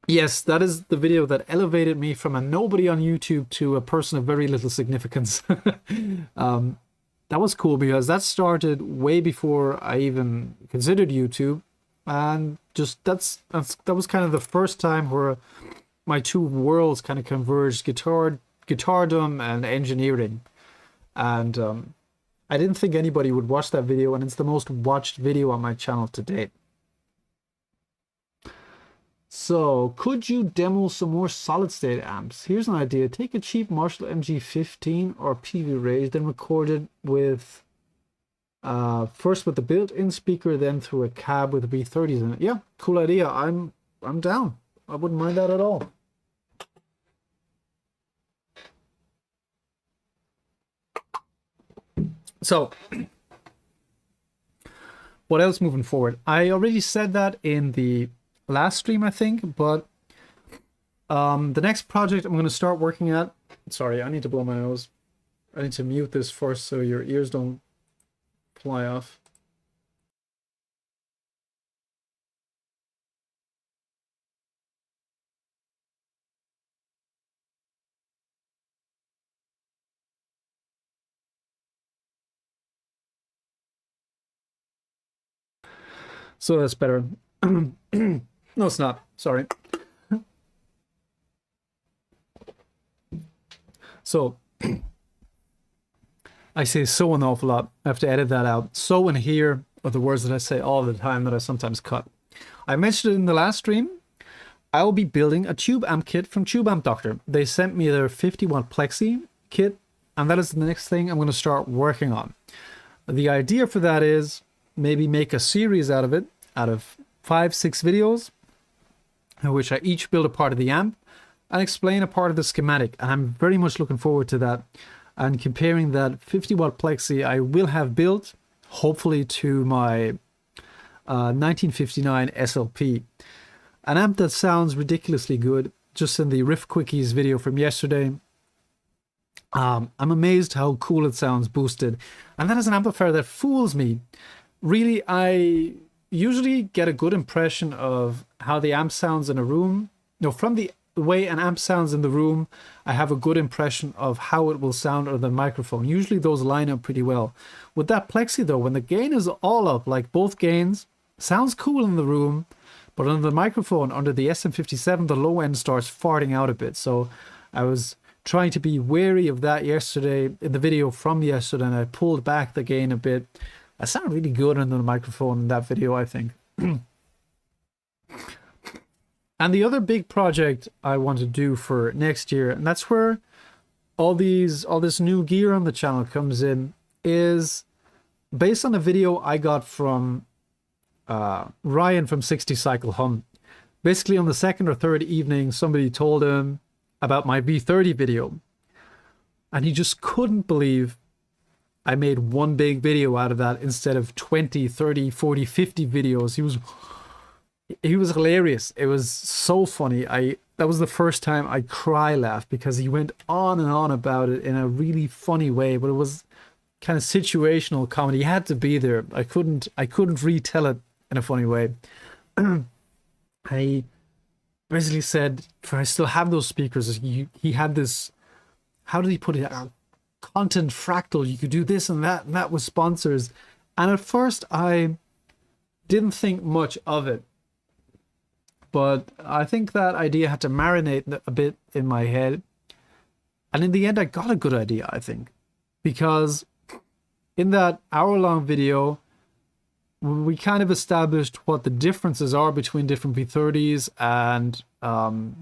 S1: Yes, that is the video that elevated me from a nobody on YouTube to a person of very little significance. That was cool, because that started way before I even considered YouTube, and just that was kind of the first time where my two worlds kind of converged: guitardom and engineering. And I didn't think anybody would watch that video, and it's the most watched video on my channel to date. So, could you demo some more solid-state amps? Here's an idea. Take a cheap Marshall MG15 or PV Rage, then record it with first with the built-in speaker, then through a cab with V30s in it. Yeah, cool idea. I'm down. I wouldn't mind that at all. So, what else moving forward? I already said that in the last stream, I think, but the next project I'm going to start working at... Sorry, I need to blow my nose. I need to mute this first so your ears don't fly off. So that's better. No, it's not. Sorry. So, I say so an awful lot. I have to edit that out. So and here are the words that I say all the time that I sometimes cut. I mentioned it in the last stream. I will be building a tube amp kit from Tube Amp Doctor. They sent me their 50-watt Plexi kit, and that is the next thing I'm going to start working on. The idea for that is maybe make a series out of 5-6 videos, in which I each build a part of the amp and explain a part of the schematic. And I'm very much looking forward to that. and comparing that 50 watt plexi I will have built, hopefully, to my 1959 SLP. An amp that sounds ridiculously good. Just in the Riff Quickies video from yesterday, I'm amazed how cool it sounds boosted. And that is an amplifier that fools me. Really, I usually get a good impression of how the amp sounds in a room. No, from the way an amp sounds in the room, I have a good impression of how it will sound on the microphone. Usually those line up pretty well. With that plexi though, when the gain is all up, like both gains, sounds cool in the room, but on the microphone, under the SM57, the low end starts farting out a bit. So I was trying to be wary of that yesterday in the video from yesterday, and I pulled back the gain a bit. I sound really good on the microphone in that video, I think. And the other big project I want to do for next year, and that's where all this new gear on the channel comes in, is based on a video I got from Ryan from 60 Cycle Hum. Basically on the second or third evening, somebody told him about my V30 video, and he just couldn't believe I made one big video out of that instead of 20, 30, 40, 50 videos. He was hilarious. It was so funny. That was the first time I cry laughed, because he went on and on about it in a really funny way, but it was kind of situational comedy. He had to be there. I couldn't retell it in a funny way. I basically said, I still have those speakers. He had this, how did he put it? Content fractal. You could do this and that was sponsors. And at first I didn't think much of it, but I think that idea had to marinate a bit in my head. And in the end, I got a good idea, I think, because in that hour-long video, we kind of established what the differences are between different V30s and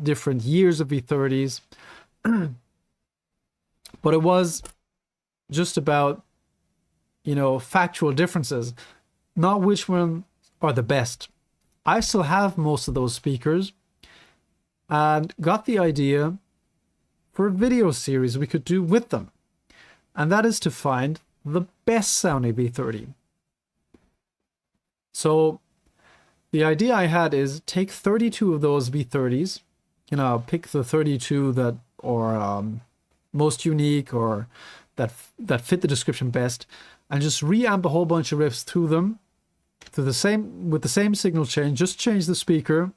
S1: different years of V30s. But it was just about, factual differences, not which one are the best. I still have most of those speakers, and got the idea for a video series we could do with them. And that is to find the best sounding V30. So the idea I had is take 32 of those V30s, pick the 32 that are most unique or that fit the description best, and just reamp a whole bunch of riffs through them with the same signal chain. Just change the speaker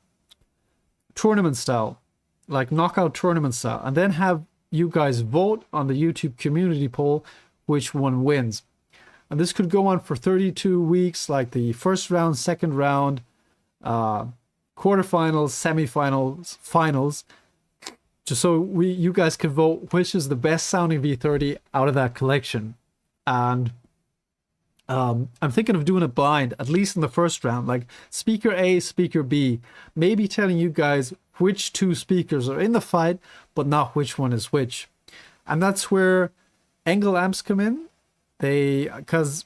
S1: tournament style, like knockout tournament style, and then have you guys vote on the YouTube community poll which one wins. And this could go on for 32 weeks, like the first round, second round, quarterfinals, semifinals, finals, just so you guys can vote which is the best sounding V30 out of that collection. And I'm thinking of doing it blind, at least in the first round, like speaker A, speaker B, maybe telling you guys which two speakers are in the fight, but not which one is which. And that's where Engel amps come in. Because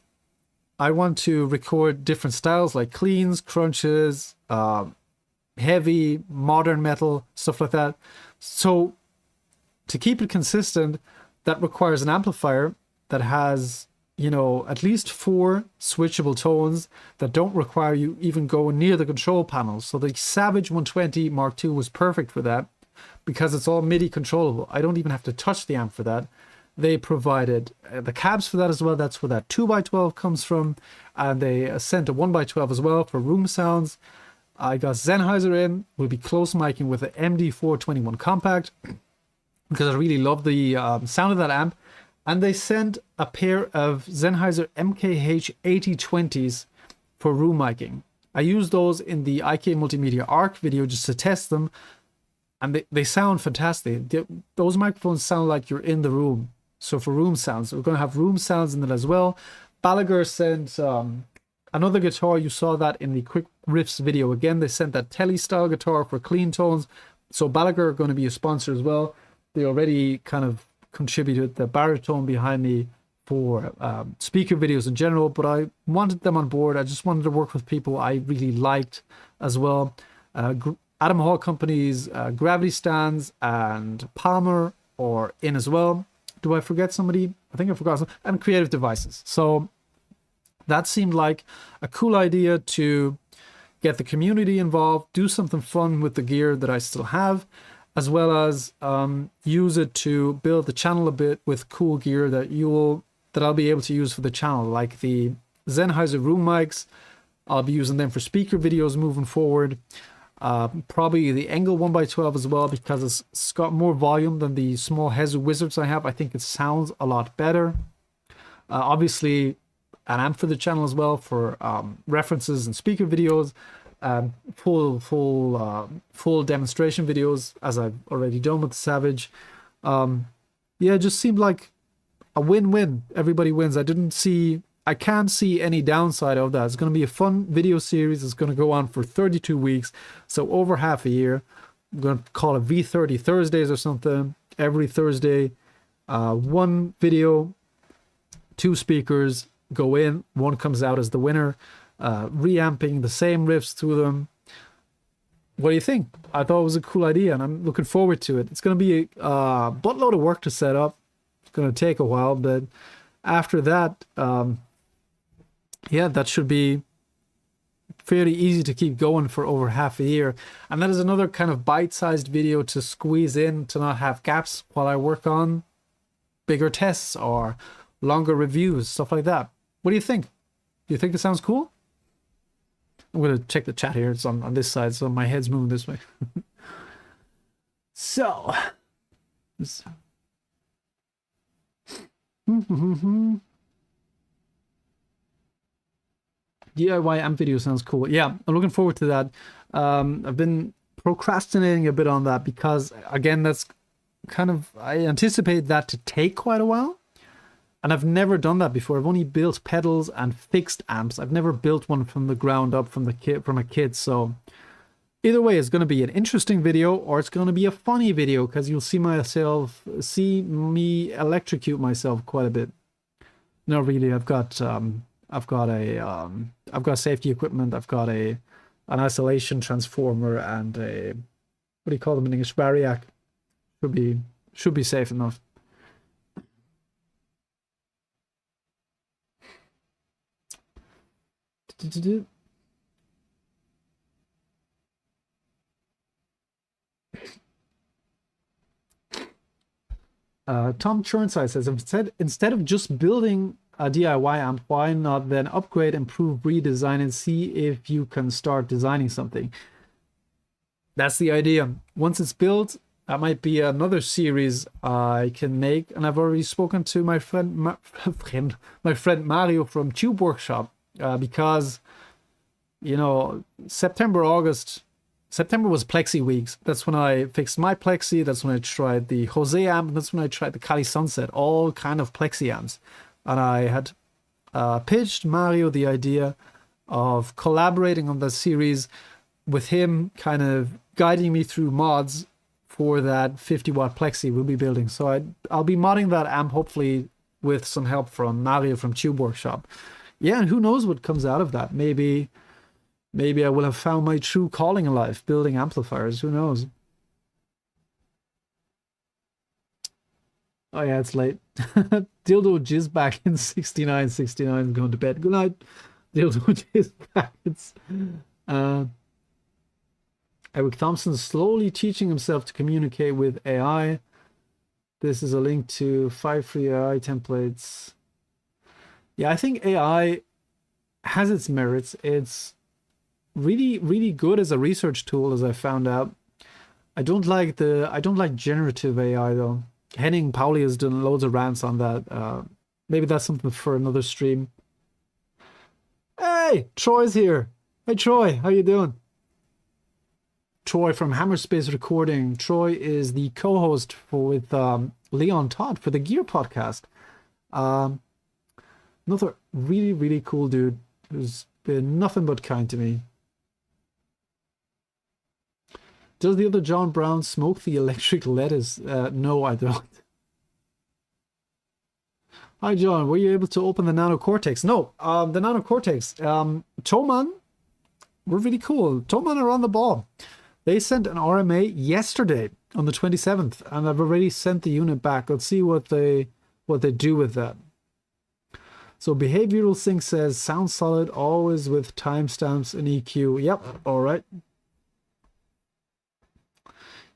S1: I want to record different styles like cleans, crunches, heavy, modern metal, stuff like that. So to keep it consistent, that requires an amplifier that has, at least 4 switchable tones that don't require you even going near the control panels. So the Savage 120 Mark II was perfect for that, because it's all MIDI controllable. I don't even have to touch the amp for that. They provided the cabs for that as well. That's where that 2x12 comes from. And they sent a 1x12 as well for room sounds. I got Sennheiser in. We'll be close micing with the MD421 Compact, because I really love the sound of that amp. And they sent a pair of Sennheiser MKH 8020s for room miking. I used those in the IK Multimedia ARC video just to test them. And they sound fantastic. Those microphones sound like you're in the room. So for room sounds, we're going to have room sounds in it as well. Balaguer sent another guitar. You saw that in the Quick Riffs video. Again, they sent that Tele style guitar for clean tones. So Balaguer are going to be a sponsor as well. They already kind of contributed the baritone behind me for speaker videos in general, but I wanted them on board. I just wanted to work with people I really liked as well. Adam Hall Company's Gravity Stands and Palmer are in as well.
S2: Do I forget somebody? I think I forgot some. And creative devices. So that seemed like a cool idea to get the community involved, do something fun with the gear that I still have, as well as use it to build the channel a bit with cool gear that I'll be able to use for the channel, like the Sennheiser room mics. I'll be using them for speaker videos moving forward. Probably the Engel 1x12 as well, because it's got more volume than the small Hezu Wizards I have. I think it sounds a lot better. Obviously, an amp for the channel as well for references and speaker videos, full demonstration videos, as I've already done with the Savage. Yeah, it just seemed like a win-win. Everybody wins. I can't see any downside of that. It's going to be a fun video series. It's going to go on for 32 weeks, so over half a year. I'm going to call it V30 Thursdays or something. Every Thursday, one video, 2 speakers go in, one comes out as the winner, reamping the same riffs through them. What do you think? I thought it was a cool idea, and I'm looking forward to it. It's going to be a buttload of work to set up. It's going to take a while, but after that, yeah, that should be fairly easy to keep going for over half a year. And that is another kind of bite-sized video to squeeze in, to not have gaps while I work on bigger tests or longer reviews, stuff like that. What do you think? Do you think it sounds cool? I'm going to check the chat here. It's on this side, so my head's moving this way. So, DIY amp video sounds cool. Yeah, I'm looking forward to that. I've been procrastinating a bit on that because, again, that's kind of, I anticipate that to take quite a while. And I've never done that before. I've only built pedals and fixed amps. I've never built one from the ground up from a kit. So either way, it's going to be an interesting video, or it's going to be a funny video, because you'll see me electrocute myself quite a bit. No, really, I've got safety equipment. I've got an isolation transformer and a, what do you call them in English? Variac. Should be safe enough. Tom Churnside says, instead of just building a DIY amp, why not then upgrade, improve, redesign, and see if you can start designing something? That's the idea. Once it's built, that might be another series I can make. And I've already spoken to my friend Mario from Tube Workshop, because, you know, September was Plexi weeks. That's when I fixed my Plexi. That's when I tried the Jose amp. That's when I tried the Kali Sunset, all kind of Plexi amps. And I had pitched Mario the idea of collaborating on that series, with him kind of guiding me through mods for that 50-watt Plexi we'll be building. So I'll be modding that amp, hopefully with some help from Mario from Tube Workshop. Yeah, and who knows what comes out of that. Maybe I will have found my true calling in life, building amplifiers. Who knows? Oh yeah, it's late. Dildo jizz back in 69 going to bed. Good night. Dildo jizz packets. Eric Thompson slowly teaching himself to communicate with AI. This is a link to 5 free AI templates. Yeah, I think AI has its merits. It's really, really good as a research tool, as I found out. I don't like generative AI though. Henning Pauli has done loads of rants on that. Maybe that's something for another stream. Hey, Troy's here. Hey Troy, how you doing? Troy from Hammerspace Recording. Troy is the co-host with Leon Todd for the Gear podcast. Another really, really cool dude who's been nothing but kind to me. Does the other John Brown smoke the electric lettuce? No, I don't. Hi, John. Were you able to open the Nano Cortex? No, the Nano Cortex. Toman, we're really cool. Toman are on the ball. They sent an RMA yesterday on the 27th, and I've already sent the unit back. Let's see what they do with that. So Behavioral Sync says, sound solid, always with timestamps and EQ. Yep, all right.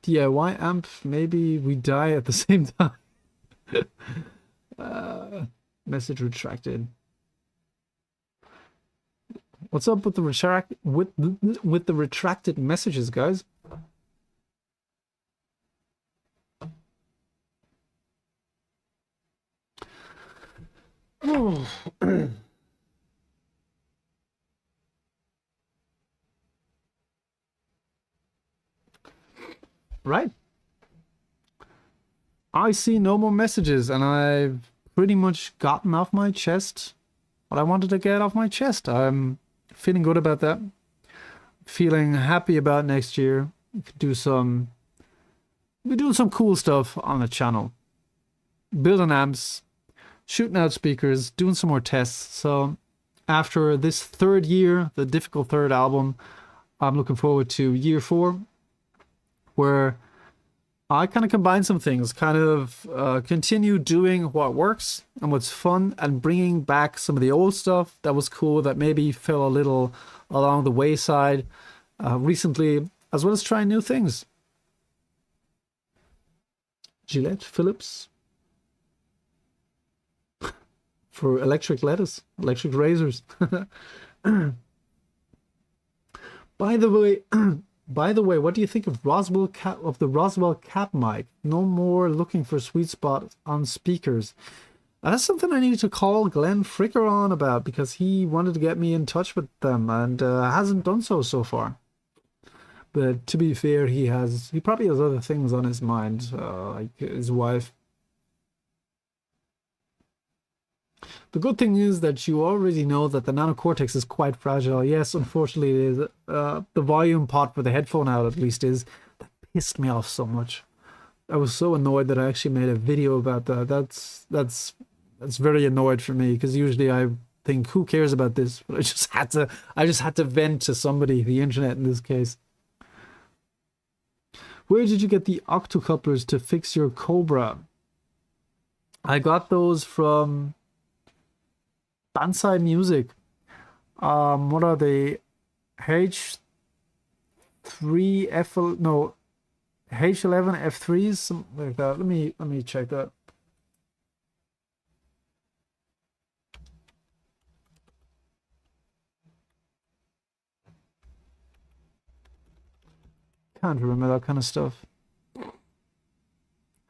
S2: DIY amp, maybe we die at the same time. Message retracted. What's up with the retracted messages, guys? Oh. Right. I see no more messages, and I've pretty much gotten off my chest what I wanted to get off my chest. I'm feeling good about that. Feeling happy about next year. We could do some... We're doing some cool stuff on the channel. Building amps, shooting out speakers, doing some more tests. So after this third year, the difficult third album, I'm looking forward to year 4, where I kind of combine some things, kind of continue doing what works and what's fun, and bringing back some of the old stuff that was cool that maybe fell a little along the wayside recently, as well as trying new things. Gillette, Phillips. For electric lettuce, electric razors. By the way, what do you think of the Roswell cap mic? No more looking for sweet spots on speakers. That's something I need to call Glenn Fricker on about, because he wanted to get me in touch with them and hasn't done so far. But to be fair, he probably has other things on his mind, like his wife. The good thing is that you already know that the Nano Cortex is quite fragile. Yes, unfortunately it is. The volume pot for the headphone out, at least, is. That pissed me off so much. I was so annoyed that I actually made a video about that. That's very annoyed for me, because usually I think, who cares about this? But I just had to vent to somebody, the internet in this case. Where did you get the octocouplers to fix your Cobra? I got those from Bansai Music. What are they? H11 F3s, something like that. Let me check that. Can't remember that kind of stuff.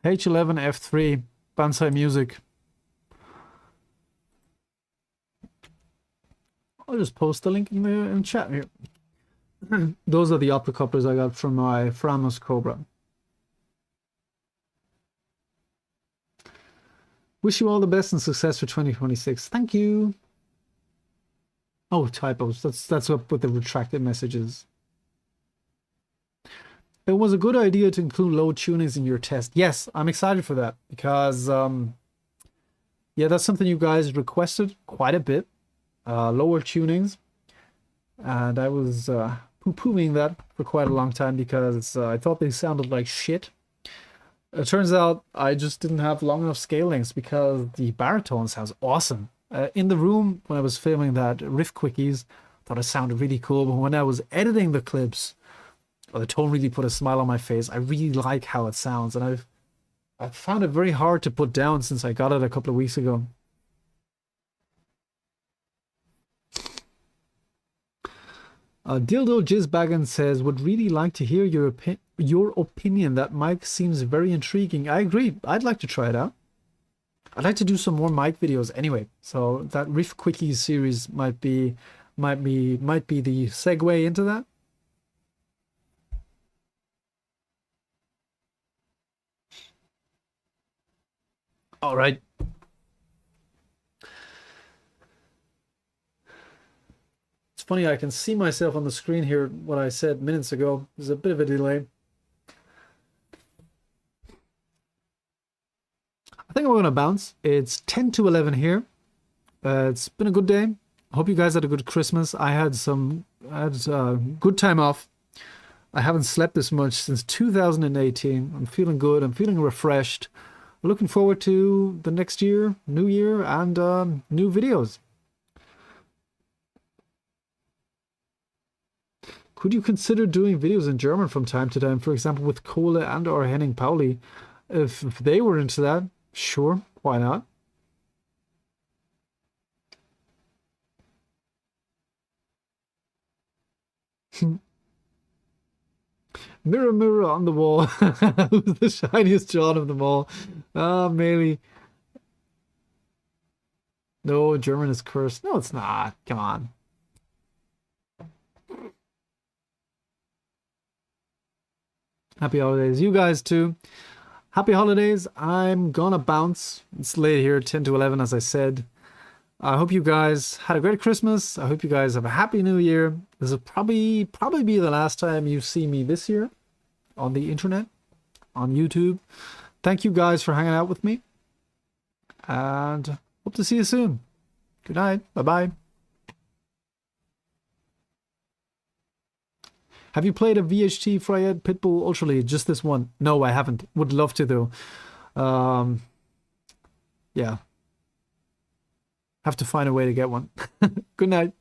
S2: H11 F3, Bansai Music. I'll just post the link in chat here. Those are the optocouplers I got from my Framos Cobra. Wish you all the best and success for 2026. Thank you. Oh, typos. That's up with the retracted messages. It was a good idea to include low tunings in your test. Yes, I'm excited for that, because yeah, that's something you guys requested quite a bit. Lower tunings, and I was poo-pooing that for quite a long time, because I thought they sounded like shit. It turns out I just didn't have long enough scale lengths, because the baritone sounds awesome. In the room when I was filming that Riff Quickies, I thought it sounded really cool, but when I was editing the clips, the tone really put a smile on my face. I really like how it sounds, and I've found it very hard to put down since I got it a couple of weeks ago. Dildo Jizzbaggin says, would really like to hear your opinion. That mic seems very intriguing. I agree. I'd like to try it out. I'd like to do some more mic videos anyway. So that Riff Quickies series might be the segue into that. All right. It's funny, I can see myself on the screen here, what I said minutes ago. There's a bit of a delay. I think I'm going to bounce. It's 10 to 11 here. It's been a good day. I hope you guys had a good Christmas. I had a good time off. I haven't slept this much since 2018. I'm feeling good. I'm feeling refreshed. Looking forward to the next year, new year, and new videos. Could you consider doing videos in German from time to time, for example, with Kohle and or Henning Pauli? If they were into that, sure, why not? Mirror, mirror on the wall. Who's the shiniest John of them all? Ah, Melee. No, German is cursed. No, it's not. Come on. Happy holidays. You guys too. Happy holidays. I'm gonna bounce. It's late here, 10 to 11, as I said. I hope you guys had a great Christmas. I hope you guys have a happy new year. This will probably be the last time you see me this year on the internet, on YouTube. Thank you guys for hanging out with me. And hope to see you soon. Good night. Bye-bye. Have you played a VHT Fryed Pitbull Ultra League? Just this one? No, I haven't. Would love to though. Yeah. Have to find a way to get one. Good night.